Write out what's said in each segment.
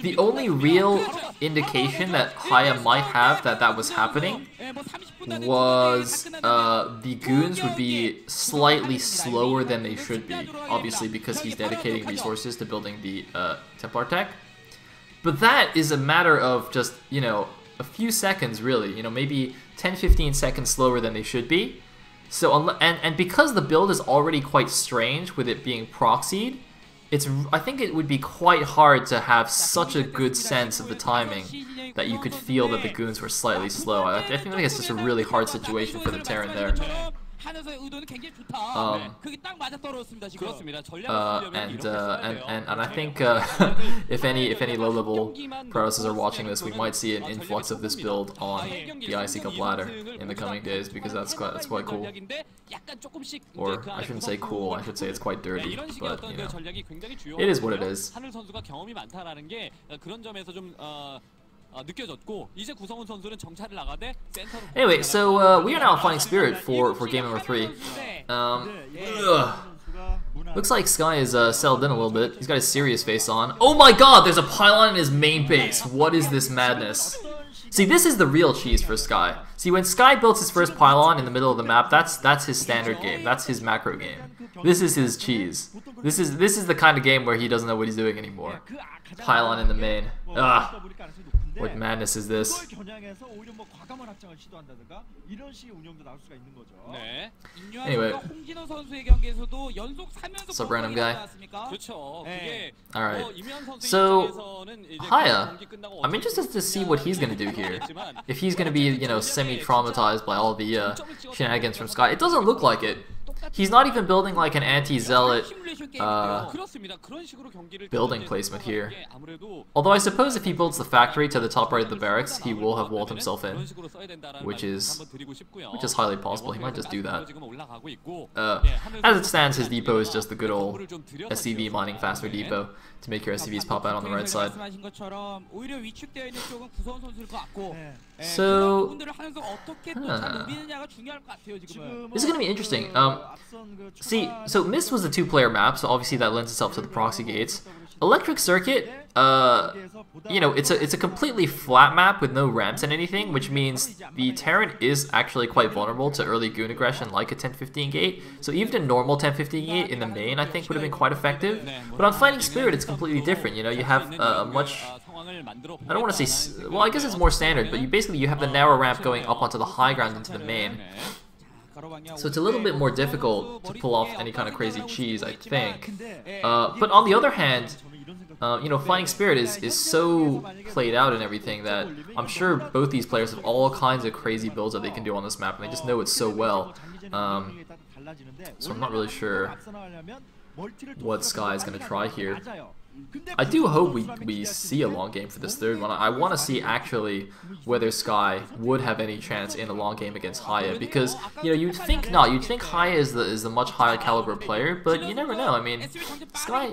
The only real indication that Haya might have that was happening was the goons would be slightly slower than they should be, obviously because he's dedicating resources to building the Templar tech. But that is a matter of just, you know, a few seconds really, you know, maybe 10-15 seconds slower than they should be. So, and because the build is already quite strange with it being proxied, I think it would be quite hard to have such a good sense of the timing that you could feel that the goons were slightly slow. I think it's just a really hard situation for the Terran there. And I think if any low-level Protosses are watching this, we might see an influx of this build on the IC Cup ladder in the coming days, because that's quite cool. Or I shouldn't say cool, I should say it's quite dirty, but you know, it is what it is. Anyway, so we are now Fighting Spirit for game number 3. Looks like Sky is settled in a little bit. He's got his serious face on. Oh my god, there's a pylon in his main base. What is this madness? See, this is the real cheese for Sky. See, when Sky builds his first pylon in the middle of the map, that's his standard game. That's his macro game. This is his cheese. This is the kind of game where he doesn't know what he's doing anymore. Pylon in the main. Ugh. What madness is this? Anyway. What's up, random guy? Alright. So, Haya, I'm interested to see what he's gonna do here. If he's gonna be, you know, semi-traumatized by all the shenanigans from Sky. It doesn't look like it. He's not even building like an anti-zealot building placement here. Although I suppose if he builds the factory to the top right of the barracks, he will have walled himself in, which is highly possible. He might just do that. As it stands, his depot is just the good old SCV mining faster depot to make your SCVs pop out on the right side. So, this is going to be interesting. See, so Mist was a 2-player map, so obviously that lends itself to the proxy gates. Electric Circuit, you know, it's a completely flat map with no ramps and anything, which means the Terran is actually quite vulnerable to early goon aggression like a 10-15 gate. So even a normal 10-15 gate in the main, I think, would have been quite effective. But on Fighting Spirit, it's completely different. You know, you have a much... I don't want to say... Well, I guess it's more standard, but you have the narrow ramp going up onto the high ground into the main. So it's a little bit more difficult to pull off any kind of crazy cheese, I think. But on the other hand, you know, Fighting Spirit is so played out and everything that I'm sure both these players have all kinds of crazy builds that they can do on this map, and they just know it so well. So I'm not really sure what Sky is going to try here. I do hope we see a long game for this third one. I want to see actually whether Sky would have any chance in a long game against Haya, because, you know, you'd think not. You'd think Haya is the much higher caliber player, but you never know. I mean, Sky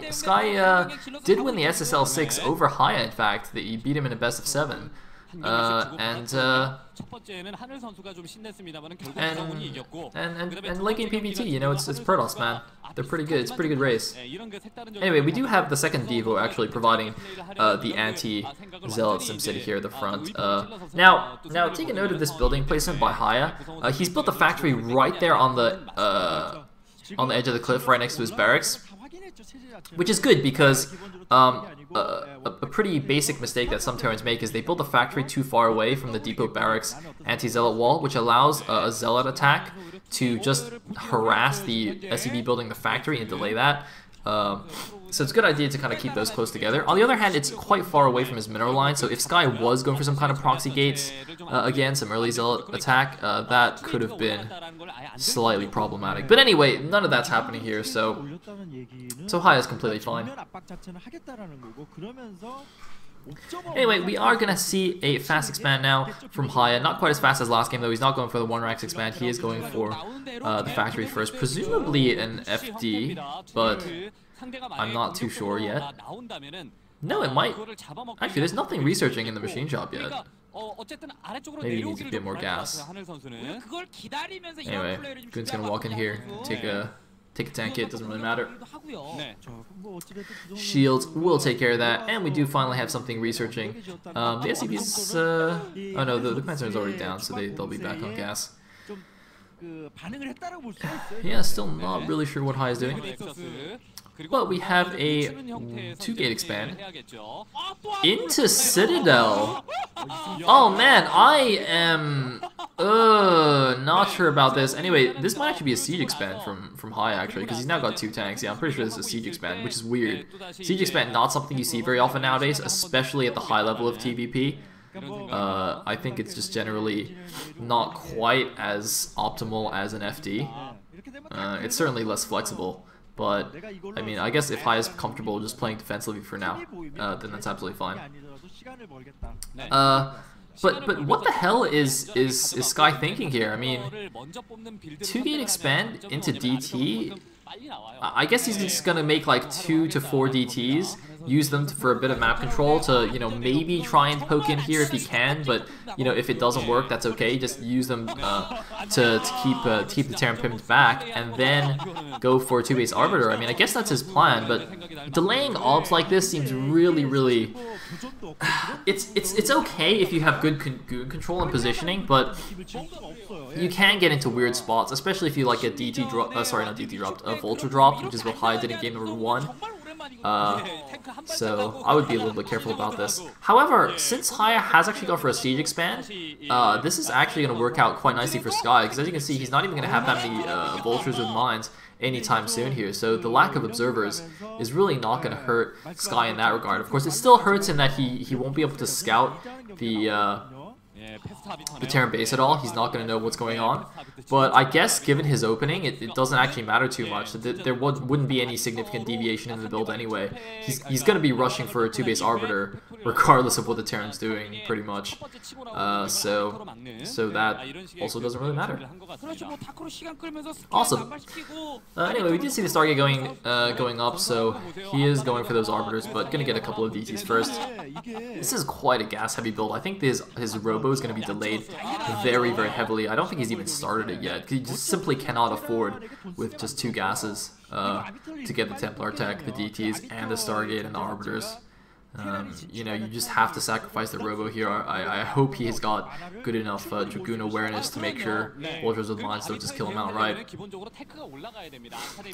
did win the SSL 6 over Haya. In fact, he beat him in a best of 7. And late game PvT, you know, it's Protoss, man. They're pretty good. It's a pretty good race. Anyway, we do have the second Devo actually providing the anti-zealot SimCity here at the front. Now take a note of this building placement by Haya. He's built the factory right there on the edge of the cliff, right next to his barracks, which is good because a pretty basic mistake that some Terrans make is they build the factory too far away from the depot barracks anti-zealot wall, which allows a zealot attack to just harass the SCV building the factory and delay that. So it's a good idea to kind of keep those close together. On the other hand, it's quite far away from his mineral line, so if Sky was going for some kind of proxy gates, again, some early zealot attack, that could have been slightly problematic. But anyway, none of that's happening here, so Haya's completely fine. Anyway, we are going to see a fast expand now from Haya. Not quite as fast as last game, though. He's not going for the 1-rax expand. He is going for the factory first. Presumably an FD, but I'm not too sure yet. No, it might. Actually, there's nothing researching in the machine shop yet. Maybe he needs a bit more gas. Anyway, Goon's going to walk in here, take a take a tank hit, doesn't really matter. 네. Shields will take care of that, and we do finally have something researching. The SCV's, oh no, the command center is already down, so they'll be back on gas. Yeah, still not really sure what High is doing. But we have a 2-gate expand into Citadel. Oh man, I am not sure about this. Anyway, this might actually be a siege expand from High actually, because he's now got 2 tanks. Yeah, I'm pretty sure this is a siege expand, which is weird. Siege expand, not something you see very often nowadays, especially at the high level of TVP. I think it's just generally not quite as optimal as an FD. It's certainly less flexible. But, I mean, I guess if High is comfortable just playing defensively for now, then that's absolutely fine. But what the hell is Sky thinking here? I mean, 2-gate expand into DT? I guess he's just gonna make like 2 to 4 DTs, use them for a bit of map control to, you know, maybe try and poke in here if he can, but, you know, if it doesn't work, that's okay. Just use them to keep the Terran Pims back, and then go for a 2-base Arbiter. I mean, I guess that's his plan, but delaying obs like this seems really... It's okay if you have good goon control and positioning, but you can get into weird spots, especially if you like a DT drop, sorry, not DT dropped, a Vulture dropped, which is what High did in game number 1. So I would be a little bit careful about this. However, since Haya has actually gone for a siege expand, this is actually going to work out quite nicely for Sky, because as you can see, he's not even going to have that many Vultures with mines anytime soon here. So the lack of observers is really not going to hurt Sky in that regard. Of course, it still hurts in that he won't be able to scout the Terran base at all. He's not going to know what's going on. But I guess given his opening, it doesn't actually matter too much. There wouldn't be any significant deviation in the build anyway. He's going to be rushing for a 2-base Arbiter regardless of what the Terran's doing, pretty much. So that also doesn't really matter. Awesome. Anyway, we did see the Stargate going up, so he is going for those Arbiters, but going to get a couple of DTs first. This is quite a gas-heavy build. I think his Robo is going to be delayed very heavily. I don't think he's even started it yet. He just simply cannot afford, with just 2 gases, to get the Templar tech, the DTs, and the Stargate and the Arbiters. You know, you just have to sacrifice the Robo here. I hope he has got good enough Dragoon awareness to make sure Vultures with mines don't just kill him outright.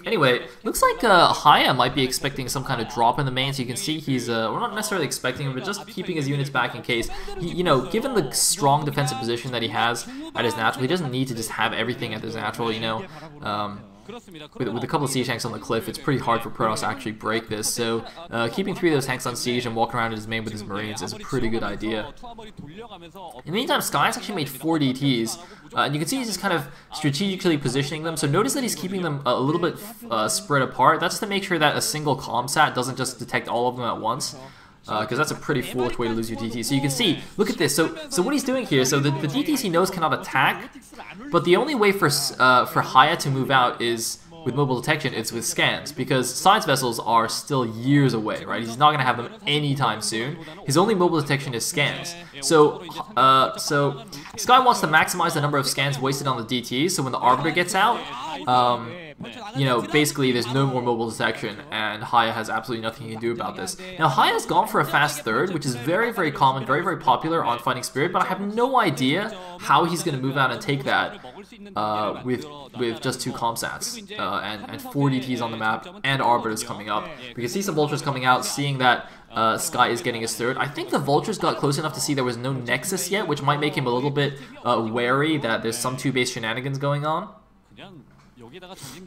Anyway, looks like Haya might be expecting some kind of drop in the main, so you can see he's, we're not necessarily expecting him, but just keeping his units back in case. You know, given the strong defensive position that he has at his natural, he doesn't need to just have everything at his natural, you know. With a couple of siege tanks on the cliff, it's pretty hard for Protoss to actually break this, so keeping 3 of those tanks on siege and walking around in his main with his Marines is a pretty good idea. In the meantime, Sky's actually made 4 DTs, and you can see he's just kind of strategically positioning them, so notice that he's keeping them a little bit spread apart. That's to make sure that a single ComSat doesn't just detect all of them at once. Because that's a pretty foolish way to lose your DT. So you can see, look at this. So what he's doing here, so the DTs he knows cannot attack, but the only way for Haya to move out is with mobile detection. It's with scans, because science vessels are still years away, right? He's not going to have them anytime soon. His only mobile detection is scans. So Sky wants to maximize the number of scans wasted on the DTs, so when the Arbiter gets out, you know, basically there's no more mobile detection, and Haya has absolutely nothing he can do about this. Now, Haya's gone for a fast third, which is very common, very popular on Fighting Spirit, but I have no idea how he's going to move out and take that with just 2 ComSats and 4 DTs on the map and Arbiters coming up. We can see some Vultures coming out, seeing that Sky is getting his third. I think the Vultures got close enough to see there was no Nexus yet, which might make him a little bit wary that there's some 2-base shenanigans going on.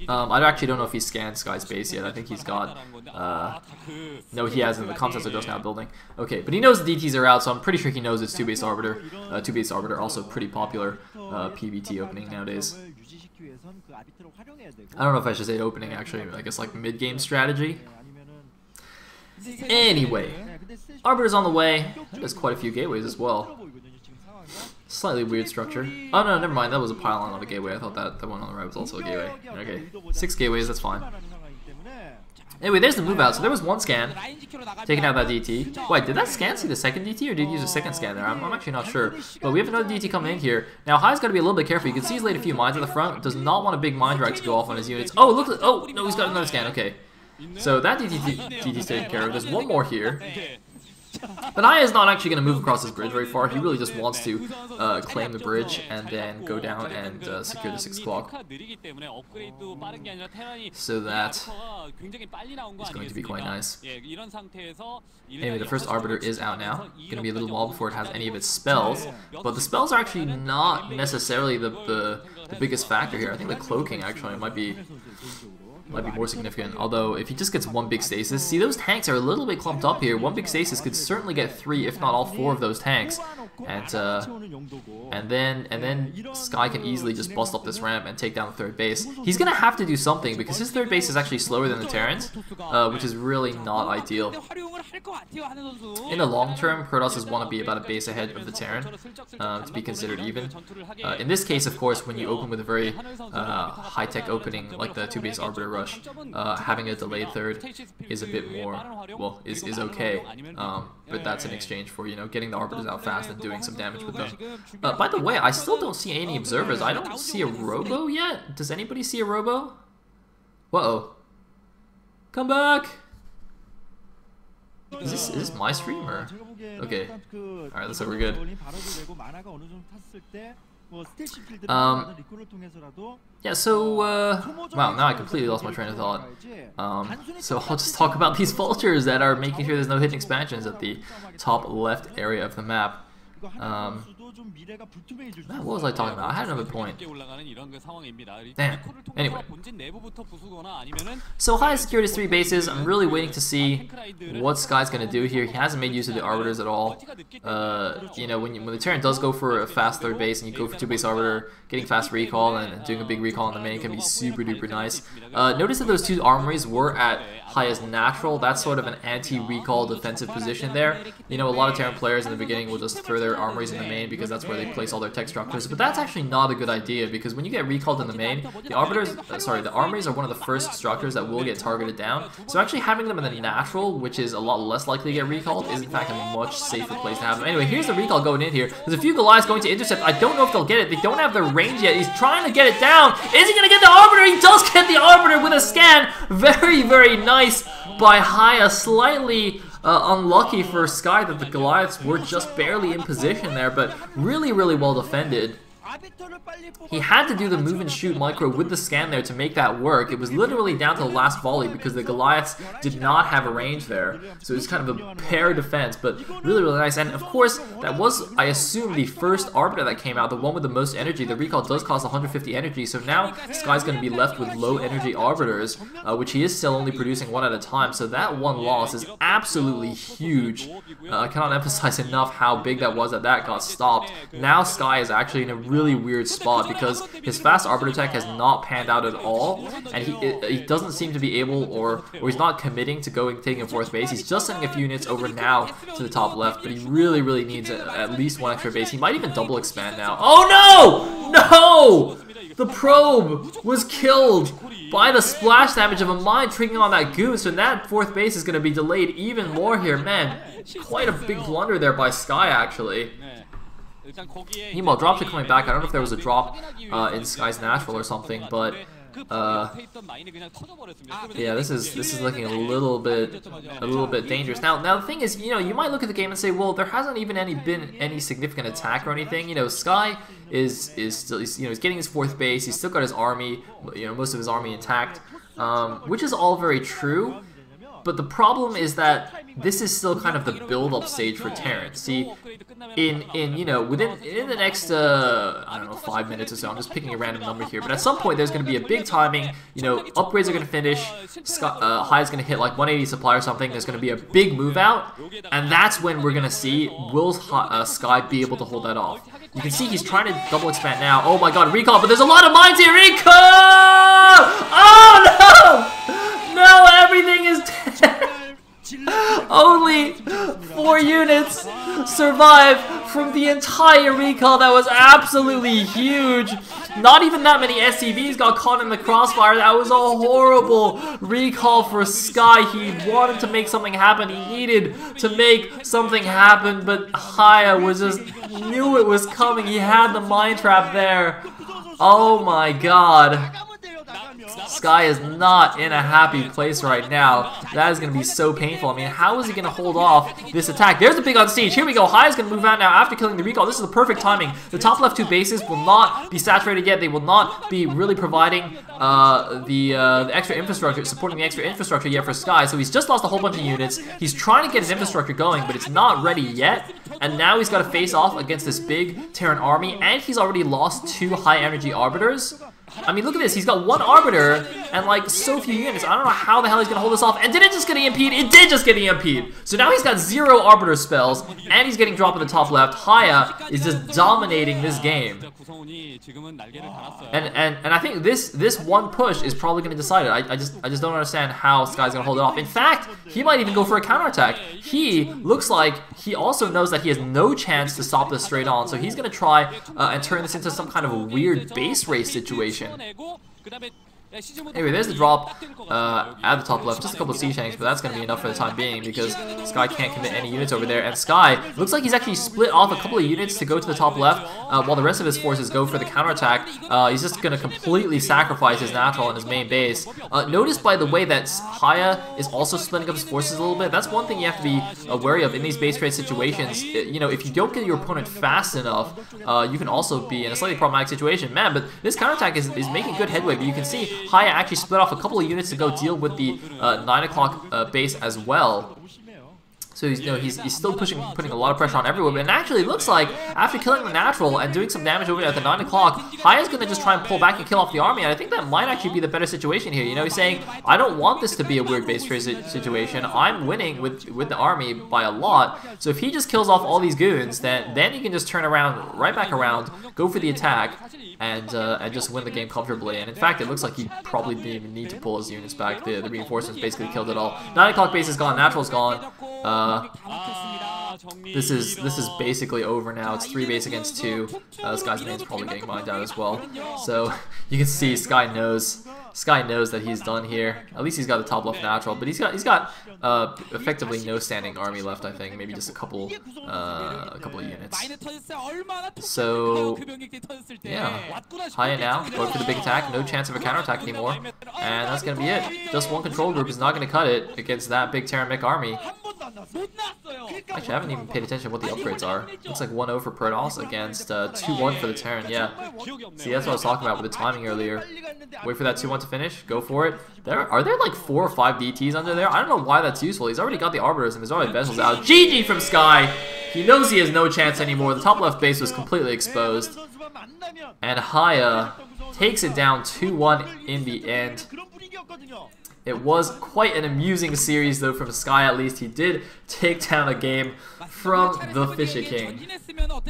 I actually don't know if he's scanned Sky's base yet. I think he's got... no, he hasn't. The ComSats are just now building. Okay, but he knows the DTs are out, so I'm pretty sure he knows it's 2-base Arbiter. 2-base Arbiter, also pretty popular PvT opening nowadays. I don't know if I should say opening, actually. I guess like mid-game strategy. Anyway, Arbiter's on the way. There's quite a few gateways as well. Slightly weird structure. Oh no, never mind. That was a pylon, not a gateway. I thought that one on the right was also a gateway. Okay, 6 gateways. That's fine. Anyway, there's the move out. So there was one scan, taking out that DT. Wait, did that scan see the second DT, or did he use a second scan there? I'm actually not sure. But we have another DT coming in here. Now, Hai's got to be a little bit careful. You can see he's laid a few mines at the front. Does not want a big mine drag to go off on his units. Oh, look at... Oh, no, he's got another scan. Okay. So that DT's taken care of. There's one more here. But Hai is not actually going to move across this bridge very far. He really just wants to claim the bridge and then go down and secure the 6 o'clock. So that is going to be quite nice. Anyway, the first Arbiter is out now. Going to be a little while before it has any of its spells. But the spells are actually not necessarily the biggest factor here. I think the cloaking actually might be more significant, although if he just gets one big stasis, see those tanks are a little bit clumped up here. One big stasis could certainly get 3, if not all 4 of those tanks, and then Sky can easily just bust up this ramp and take down the third base. He's gonna have to do something because his third base is actually slower than the Terrans, which is really not ideal. In the long term, Protosses want to be about a base ahead of the Terran to be considered even. In this case, of course, when you open with a very high-tech opening like the 2-base Arbiter Rush, having a delayed third is a bit more, well, is okay. But that's in exchange for, you know, getting the Arbiters out fast and doing some damage with them. By the way, I still don't see any observers. I don't see a Robo yet. Does anybody see a Robo? Uh-oh. Come back! Is this my stream or? Okay. Alright, looks like we're good. Yeah, so, wow, now I completely lost my train of thought. So I'll just talk about these vultures that are making sure there's no hidden expansions at the top left area of the map. What was I talking about? I had another point. Damn. Anyway. So Hai secured his 3 bases. I'm really waiting to see what Sky's going to do here. He hasn't made use of the Arbiters at all. You know, when the Terran does go for a fast third base and you go for 2-base Arbiter, getting fast recall and doing a big recall on the main can be super duper nice. Notice that those 2 armories were at Hai's natural. That's sort of an anti-recall defensive position there. You know, a lot of Terran players in the beginning will just throw their armories in the main because that's where they place all their tech structures, but that's actually not a good idea because when you get recalled in the main, the Arbiters, the armories are one of the first structures that will get targeted down. So actually having them in the natural, which is a lot less likely to get recalled, is in fact a much safer place to have them. Anyway, here's the recall going in here. There's a few Goliaths going to intercept. I don't know if they'll get it. They don't have the range yet. He's trying to get it down. Is he going to get the Arbiter? He does get the Arbiter with a scan. Very, very nice by Hai. Slightly unlucky for Sky that the Goliaths were just barely in position there, but really, really well defended. He had to do the move and shoot micro with the scan there to make that work. It was literally down to the last volley because the Goliaths did not have a range there. So it was kind of a pair defense, but really, really nice. And of course, that was, I assume, the first Arbiter that came out, the one with the most energy. The recall does cost 150 energy, so now Sky's going to be left with low energy Arbiters, which he is still only producing 1 at a time. So that one loss is absolutely huge. I cannot emphasize enough how big that was that got stopped. Now Sky is actually in a really weird spot because his fast Arbiter tech has not panned out at all, and he doesn't seem to be able, or he's not committing to taking a 4th base. He's just sending a few units over now to the top left, but he really, really needs at least 1 extra base. He might even double expand now. Oh no! No! The probe was killed by the splash damage of a mine triggering on that goose, and that 4th base is going to be delayed even more here. Man, quite a big blunder there by Sky, actually. Meanwhile, drops are coming back. I don't know if there was a drop in Sky's natural or something, but yeah, this is looking a little bit dangerous. Now the thing is, you know, you might look at the game and say, well, there hasn't even been any significant attack or anything. You know, Sky is still, you know, he's getting his 4th base. He's still got his army, you know, most of his army intact, which is all very true. But the problem is that this is still kind of the build-up stage for Terran. See, you know, in the next I don't know, 5 minutes or so, I'm just picking a random number here, but at some point there's going to be a big timing. You know, upgrades are going to finish. Hai is going to hit like 180 supply or something. There's going to be a big move out, and that's when we're going to see will Sky be able to hold that off. You can see he's trying to double expand now. Oh my god, recall, but there's a lot of mines here. Recall! Oh no! No, everything is dead. Only 4 units survive from the entire recall. That was absolutely huge. Not even that many SCVs got caught in the crossfire. That was a horrible recall for Sky. He wanted to make something happen. He needed to make something happen, but Haya was just knew it was coming. He had the mind trap there. Oh my god. Sky is not in a happy place right now. That is going to be so painful. I mean, how is he going to hold off this attack? There's a big on siege. Here we go. Haya's going to move out now after killing the recall. This is the perfect timing. The top left two bases will not be saturated yet. They will not be really providing the extra infrastructure, supporting the extra infrastructure yet for Sky. So he's just lost a whole bunch of units. He's trying to get his infrastructure going, but it's not ready yet. And now he's got to face off against this big Terran army, and he's already lost 2 high energy arbiters. I mean, look at this. He's got 1 arbiter and like so few units. I don't know how the hell he's gonna hold this off. And did it just get EMP'd? It did just get EMP'd. So now he's got 0 arbiter spells, and he's getting dropped in the top left. Haya is just dominating this game. And I think this one push is probably gonna decide it. I just don't understand how Sky's gonna hold it off. In fact, he might even go for a counterattack. He looks like he also knows that he has no chance to stop this straight on. So he's gonna try and turn this into some kind of a weird base race situation. Anyway, there's the drop at the top left. Just a couple of siege tanks, but that's going to be enough for the time being because Sky can't commit any units over there. And Sky looks like he's actually split off a couple of units to go to the top left while the rest of his forces go for the counterattack. He's just going to completely sacrifice his natural and his main base. Notice, by the way, that Haya is also splitting up his forces a little bit. That's one thing you have to be wary of in these base trade situations. You know, if you don't get your opponent fast enough, you can also be in a slightly problematic situation. Man, but this counterattack is making good headway, but you can see Haya actually split off a couple of units to go deal with the 9 o'clock base as well. So he's still putting a lot of pressure on everyone. And actually, it looks like after killing the natural and doing some damage over there at the 9 o'clock, Haya's going to just try and pull back and kill off the army. And I think that might actually be the better situation here. You know, he's saying, I don't want this to be a weird base trade situation. I'm winning with the army by a lot. So if he just kills off all these goons, then he can just turn around, right back around, go for the attack, and just win the game comfortably. And in fact, it looks like he probably didn't even need to pull his units back. The reinforcements basically killed it all. 9 o'clock base is gone. Natural's gone. This is basically over now. It's 3 base against 2. Sky's main's probably getting mined out as well. So you can see Sky knows that he's done here. At least he's got the top left natural, but he's got effectively no standing army left. I think maybe just a couple of units. So yeah, Haya now going for the big attack. No chance of a counterattack anymore, and that's gonna be it. Just one control group is not gonna cut it against that big Terran mech army. Actually, I haven't even paid attention to what the upgrades are. Looks like 1-0 for Protoss against 2-1 for the Terran. Yeah. See, that's what I was talking about with the timing earlier. Wait for that 2-1 to finish. Go for it. Are there like 4 or 5 DTs under there? I don't know why that's useful. He's already got the Arbiters and there's already vessels out. GG from Sky! He knows he has no chance anymore. The top left base was completely exposed. And Haya takes it down 2-1 in the end. It was quite an amusing series, though, from Sky at least. He did take down a game from the Fisher King,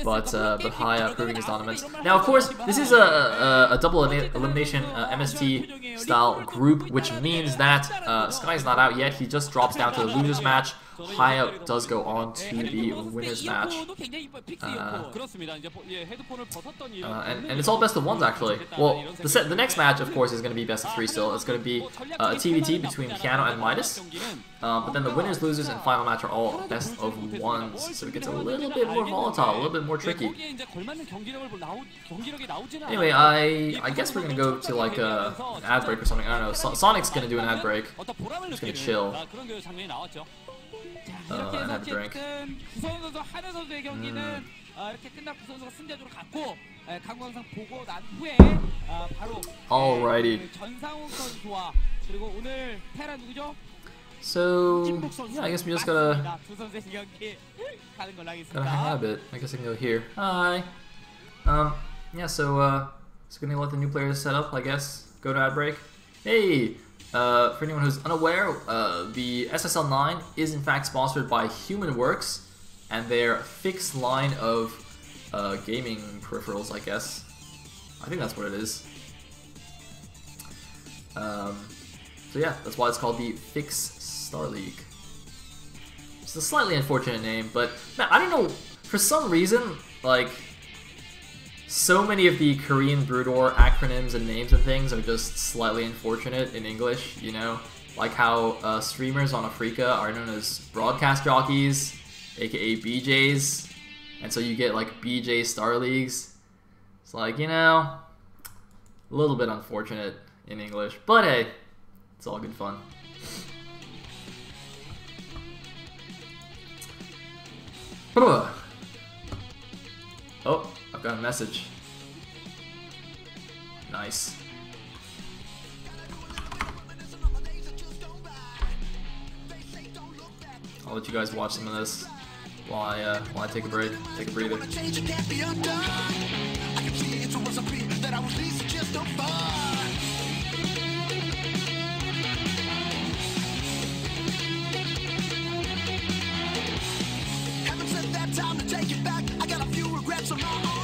but Haya proving his dominance. Now, of course, this is a double elimination MST style group, which means that Sky's not out yet. He just drops down to the losers match. Haya does go on to the winners match. And it's all best of ones, actually. Well, the next match, of course, is going to be best of 3 still. It's going to be a TVT between Piano and Midas. But then the winners, losers, and final match are all best of 1s. So it gets a little bit more volatile, a little bit more tricky. Anyway, I guess we're going to go to like an ad break or something. I don't know. Sonic's going to do an ad break. I'm just going to chill. And have a drink. Alrighty. So yeah, I guess we just gotta hang out a bit. I guess I can go here. Hi. Yeah. So gonna let the new players set up. I guess go to ad break. Hey. For anyone who's unaware, the SSL 9 is in fact sponsored by HumanWorks and their fixed line of gaming peripherals, I guess. I think that's what it is. So yeah, that's why it's called the Fix Star League. It's a slightly unfortunate name, but man, I don't know, for some reason, like, So many of the Korean Brood War acronyms and names and things are just slightly unfortunate in English, you know? Like how streamers on Afrika are known as broadcast jockeys, aka BJs, and so you get like BJ Star Leagues. It's like, you know, a little bit unfortunate in English, but hey, it's all good fun. Oh, I've got a message. Nice. I'll let you guys watch some of this while I take a break, take a breather. Haven't said that time to take it back. I got a few regrets of my own.